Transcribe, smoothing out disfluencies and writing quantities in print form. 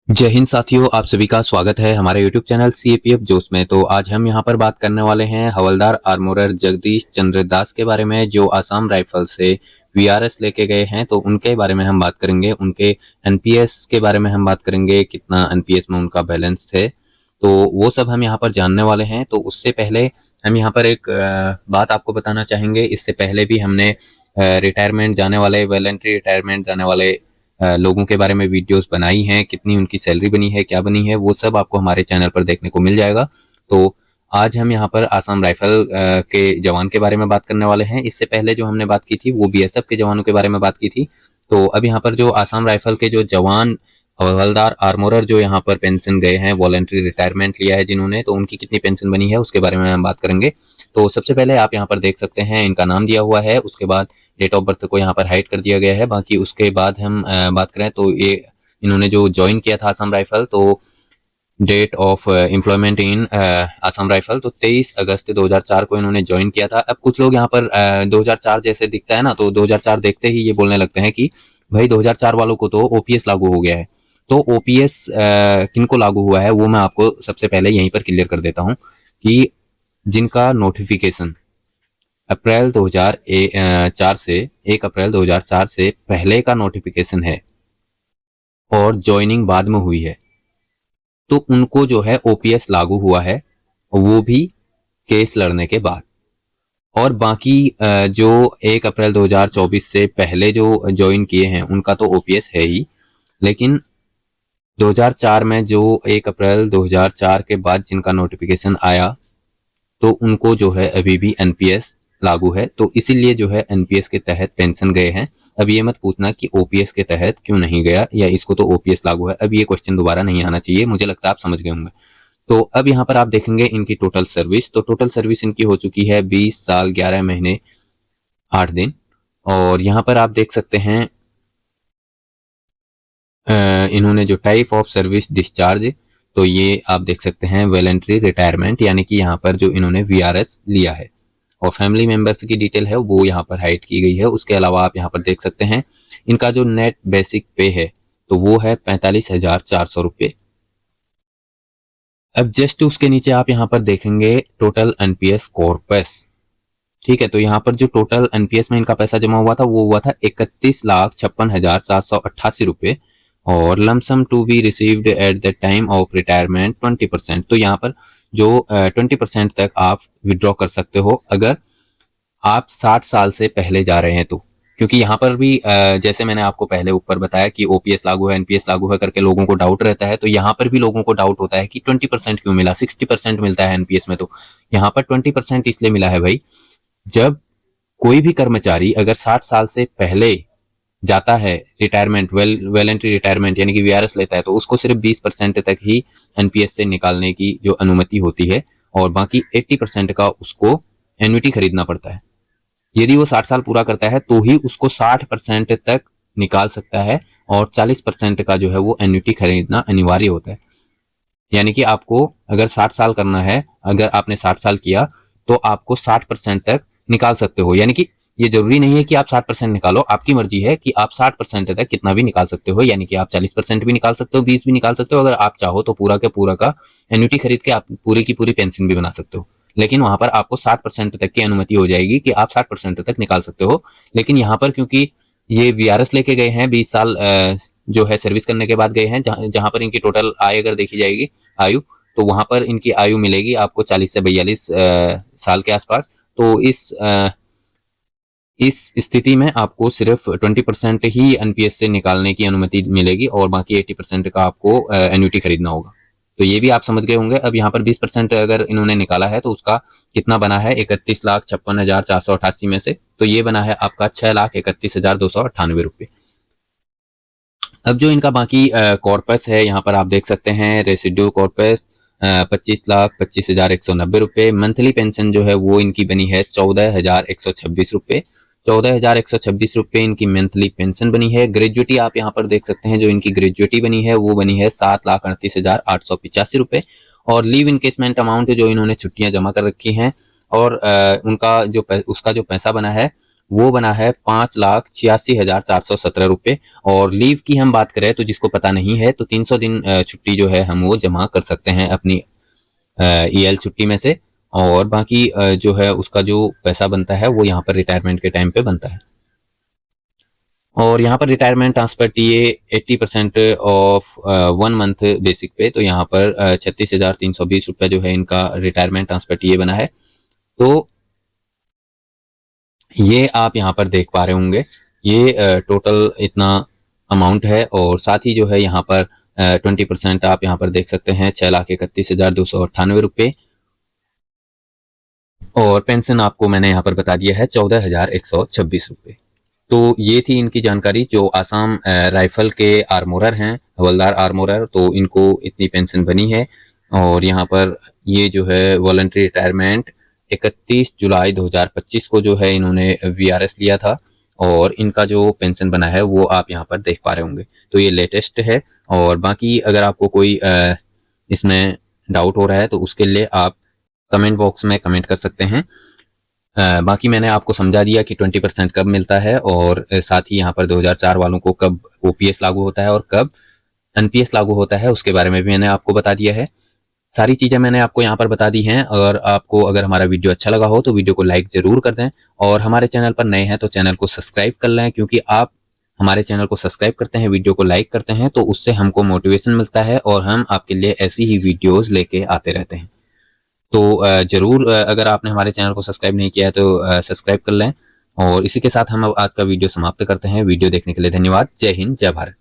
जय हिंद साथियों, आप सभी का स्वागत है हमारे YouTube चैनल CAPF जोश में। तो आज हम यहां पर बात करने वाले हैं हवलदार आर्मोरर जगदीश चंद्र दास के बारे में, जो आसाम राइफल से VRS लेके गए हैं। तो उनके बारे में हम बात करेंगे, उनके NPS के बारे में हम बात करेंगे, कितना NPS में उनका बैलेंस है, तो वो सब हम यहाँ पर जानने वाले हैं। तो उससे पहले हम यहाँ पर एक बात आपको बताना चाहेंगे। इससे पहले भी हमने रिटायरमेंट जाने वाले, वॉलंटरी रिटायरमेंट जाने वाले लोगों के बारे में वीडियोस बनाई हैं, कितनी उनकी सैलरी बनी है, क्या बनी है, वो सब आपको हमारे चैनल पर देखने को मिल जाएगा। तो आज हम यहाँ पर आसाम राइफल के जवान के बारे में बात करने वाले हैं। इससे पहले जो हमने बात की थी वो BSF के जवानों के बारे में बात की थी। तो अब यहाँ पर जो आसाम राइफल के जो जवान हवलदार आर्मोरर जो यहाँ पर पेंशन गए हैं, वॉलंटरी रिटायरमेंट लिया है जिन्होंने, तो उनकी कितनी पेंशन बनी है उसके बारे में हम बात करेंगे। तो सबसे पहले आप यहाँ पर देख सकते हैं, इनका नाम दिया हुआ है, उसके बाद डेट ऑफ बर्थ को यहाँ पर हाइड कर दिया गया है। बाकी उसके बाद हम बात करें तो ये इन्होंने जो ज्वाइन किया था आसाम राइफल, तो date of employment in Assam rifle, तो 23 अगस्त 2004 को इन्होंने ज्वाइन किया था। अब कुछ लोग यहाँ पर 2004 जैसे दिखता है ना, तो 2004 देखते ही ये बोलने लगते हैं कि भाई 2004 वालों को तो OPS लागू हो गया है। तो OPS किनको लागू हुआ है वो मैं आपको सबसे पहले यहीं पर क्लियर कर देता हूँ कि जिनका नोटिफिकेशन अप्रैल 2004 से 1 अप्रैल 2004 से पहले का नोटिफिकेशन है और ज्वाइनिंग बाद में हुई है, तो उनको जो है OPS लागू हुआ है, वो भी केस लड़ने के बाद। और बाकी जो 1 अप्रैल 2024 से पहले जो ज्वाइन किए हैं उनका तो OPS है ही, लेकिन 2004 में जो 1 अप्रैल 2004 के बाद जिनका नोटिफिकेशन आया, तो उनको जो है अभी भी NPS लागू है। तो इसीलिए जो है NPS के तहत पेंशन गए हैं। अब ये मत पूछना कि OPS के तहत क्यों नहीं गया, या इसको तो OPS लागू है। अब ये क्वेश्चन दोबारा नहीं आना चाहिए, मुझे लगता है आप समझ गए होंगे। तो अब यहाँ पर आप देखेंगे इनकी टोटल सर्विस, तो टोटल सर्विस इनकी हो चुकी है 20 साल 11 महीने 8 दिन। और यहाँ पर आप देख सकते हैं इन्होंने जो टाइप ऑफ सर्विस डिस्चार्ज, तो ये आप देख सकते हैं वॉलंटरी रिटायरमेंट, यानी कि यहाँ पर जो इन्होंने VRS लिया है। और फैमिली मेंबर्स की डिटेल है वो यहाँ पर हाइड की गई है। उसके अलावा आप यहाँ पर देख सकते हैं इनका जो नेट बेसिक पे है, तो वो है 45,400 रुपये। अब जस्ट उसके नीचे आप यहाँ पर देखेंगे टोटल NPS कॉर्पस। ठीक है, तो यहाँ पर जो टोटल NPS में इनका पैसा जमा हुआ था वो हुआ था 31,56,488 रुपये। और lumpsum to be received at the time of retirement 20%। तो यहाँ पर जो 20% तक आप विड्रॉ कर सकते हो अगर आप 60 साल से पहले जा रहे हैं तो। क्योंकि यहाँ पर भी जैसे मैंने आपको पहले ऊपर बताया कि OPS लागू है, NPS लागू है करके लोगों को डाउट रहता है, तो यहाँ पर भी लोगों को डाउट होता है कि 20% क्यों मिला, 60% मिलता है NPS में। तो यहाँ पर 20% इसलिए मिला है भाई, जब कोई भी कर्मचारी अगर 60 साल से पहले जाता है रिटायरमेंट, वॉलंटरी रिटायरमेंट यानी कि VRS लेता है, तो उसको सिर्फ 20% तक ही NPS से निकालने की जो अनुमति होती है, और बाकी 80% का उसको एन्युटी खरीदना पड़ता है। यदि वो 60 साल पूरा करता है तो ही उसको 60% तक निकाल सकता है, और 40% का जो है वो एन्युटी खरीदना अनिवार्य होता है। यानी कि आपको अगर 60 साल करना है, अगर आपने 60 साल किया तो आपको 60% तक निकाल सकते हो। यानी कि ये जरूरी नहीं है कि आप 60% निकालो, आपकी मर्जी है कि आप 60% तक कितना भी निकाल सकते हो। यानी कि आप 40% भी निकाल सकते हो, 20 भी निकाल सकते हो, अगर आप चाहो तो पूरा के पूरा का एन्युटी खरीद के आप पूरी की पूरी पेंशन भी बना सकते हो। लेकिन वहां पर आपको 60% तक की अनुमति हो जाएगी कि आप 60% तक निकाल सकते हो। लेकिन यहाँ पर क्योंकि ये VRS लेके गए हैं, 20 साल जो है सर्विस करने के बाद गए हैं, जहां पर इनकी टोटल आय अगर देखी जाएगी आयु, तो वहां पर इनकी आयु मिलेगी आपको 40 से 42 साल के आसपास। तो इस स्थिति में आपको सिर्फ 20% ही NPS से निकालने की अनुमति मिलेगी, और बाकी 80% का आपको एन्युटी खरीदना होगा। तो ये भी आप समझ गए होंगे। अब यहाँ पर 20% अगर इन्होंने निकाला है तो उसका कितना बना है, 31,56,488 में से, तो ये बना है आपका 6,31,298 रुपये। अब जो इनका बाकी कॉर्पस है, यहाँ पर आप देख सकते हैं रेसिड्यू कॉर्पस 25,25,190 रुपये। मंथली पेंशन जो है वो इनकी बनी है 14,126 रुपये। 14,126 रुपये इनकी मंथली पेंशन बनी है। ग्रेजुएटी आप यहाँ पर देख सकते हैं, जो इनकी ग्रेजुएटी बनी है वो बनी है 7,38,885 रुपये। और लीव इनकेसमेंट अमाउंट जो इन्होंने छुट्टियां जमा कर रखी हैं, और उनका जो उसका जो पैसा बना है वो बना है 5,86,417 रुपये। और लीव की हम बात करें तो जिसको पता नहीं है तो 300 दिन छुट्टी जो है हम वो जमा कर सकते हैं अपनी ईएल छुट्टी में से। और बाकी जो है उसका जो पैसा बनता है वो यहाँ पर रिटायरमेंट के टाइम पे बनता है। और यहाँ पर retirement transfer TA 80% of 1 month basic पे, तो यहाँ पर 36,320 रुपये जो है इनका रिटायरमेंट ट्रांसफर टीए बना है। तो ये आप यहाँ पर देख पा रहे होंगे, ये टोटल इतना अमाउंट है। और साथ ही जो है यहाँ पर 20% आप यहाँ पर देख सकते हैं 6,31,298 रुपये। और पेंशन आपको मैंने यहाँ पर बता दिया है 14,126 रुपये। तो ये थी इनकी जानकारी। जो आसाम राइफल के आर्मोरर हैं, हवलदार आर्मोरर, तो इनको इतनी पेंशन बनी है। और यहाँ पर ये जो है वॉलंटरी रिटायरमेंट 31 जुलाई 2025 को जो है इन्होंने वीआरएस लिया था। और इनका जो पेंशन बना है वो आप यहाँ पर देख पा रहे होंगे। तो ये लेटेस्ट है। और बाकी अगर आपको कोई इसमें डाउट हो रहा है तो उसके लिए आप कमेंट बॉक्स में कमेंट कर सकते हैं। बाकी मैंने आपको समझा दिया कि 20% कब मिलता है, और साथ ही यहाँ पर 2004 वालों को कब ओपीएस लागू होता है और कब एनपीएस लागू होता है उसके बारे में भी मैंने आपको बता दिया है। सारी चीज़ें मैंने आपको यहाँ पर बता दी हैं। और आपको अगर हमारा वीडियो अच्छा लगा हो तो वीडियो को लाइक ज़रूर कर दें। और हमारे चैनल पर नए हैं तो चैनल को सब्सक्राइब कर लें, क्योंकि आप हमारे चैनल को सब्सक्राइब करते हैं, वीडियो को लाइक करते हैं, तो उससे हमको मोटिवेशन मिलता है और हम आपके लिए ऐसी ही वीडियोज़ लेके आते रहते हैं। तो ज़रूर अगर आपने हमारे चैनल को सब्सक्राइब नहीं किया है तो सब्सक्राइब कर लें। और इसी के साथ हम अब आज का वीडियो समाप्त करते हैं। वीडियो देखने के लिए धन्यवाद। जय हिंद, जय भारत।